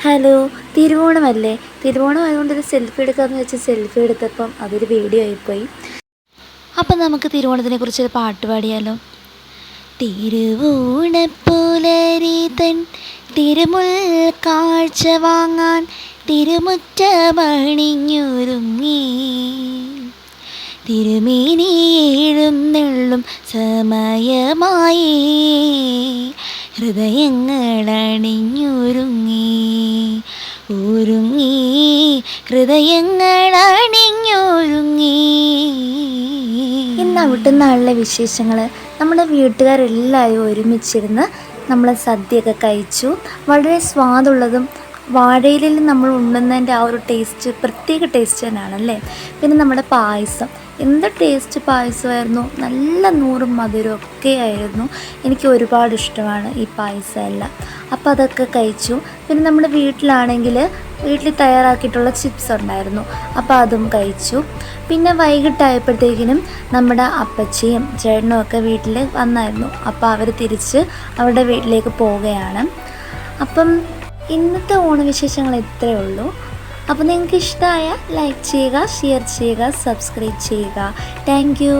Hello, തിരുവോണമല്ലേ? Thiruvonam ആയതുകൊണ്ടൊരു selfie എടുക്കാമെന്ന് വെച്ച് selfie എടുത്തപ്പം അതൊരു വീഡിയോ ആയിപ്പോയി. അപ്പം നമുക്ക് തിരുവോണത്തിനെ കുറിച്ചൊരു പാട്ട് പാടിയാലോ? തിരുവോണപ്പുലരി തൻ തിരുമുൽ കാഴ്ച വാങ്ങാൻ തിരുമുറ്റമണിഞ്ഞൊരുങ്ങി തിരുമേനി എഴുന്നള്ളും സമയമായി ഹൃദയങ്ങളണിഞ്ഞൊരുങ്ങി ഒരുങ്ങി ഹൃദയങ്ങളണിഞ്ഞൊരുങ്ങി. ഇന്ന് അവിടുത്തെ നാളിലെ വിശേഷങ്ങൾ. നമ്മുടെ വീട്ടുകാരെല്ലാവരും ഒരുമിച്ചിരുന്ന് നമ്മൾ സദ്യയൊക്കെ കഴിച്ചു. വളരെ സ്വാദുള്ളതും വാഴയിലിൽ നമ്മൾ ഉണ്ണുന്നതിൻ്റെ ആ ഒരു ടേസ്റ്റ് പ്രത്യേക ടേസ്റ്റ് തന്നെയാണല്ലേ. പിന്നെ നമ്മുടെ പായസം, എന്ത് ടേസ്റ്റ് പായസമായിരുന്നു, നല്ല നൂറും മധുരമൊക്കെ ആയിരുന്നു. എനിക്ക് ഒരുപാട് ഇഷ്ടമാണ് ഈ പായസം എല്ലാം. അപ്പോൾ അതൊക്കെ കഴിച്ചു. പിന്നെ നമ്മുടെ വീട്ടിൽ തയ്യാറാക്കിയിട്ടുള്ള ചിപ്സ് ഉണ്ടായിരുന്നു, അപ്പോൾ അതും കഴിച്ചു. പിന്നെ വൈകിട്ടായപ്പോഴത്തേക്കിനും നമ്മുടെ അപ്പച്ചിയും ചേട്ടനും ഒക്കെ വീട്ടിൽ വന്നായിരുന്നു. അപ്പോൾ അവർ തിരിച്ച് അവരുടെ വീട്ടിലേക്ക് പോവുകയാണ്. അപ്പം ഇന്നത്തെ ഓണവിശേഷങ്ങൾ ഇത്രയേ ഉള്ളൂ. അപ്പോൾ നിങ്ങൾക്ക് ഇഷ്ടമായ ലൈക്ക് ചെയ്യുക, ഷെയർ ചെയ്യുക, സബ്സ്ക്രൈബ് ചെയ്യുക. Thank you.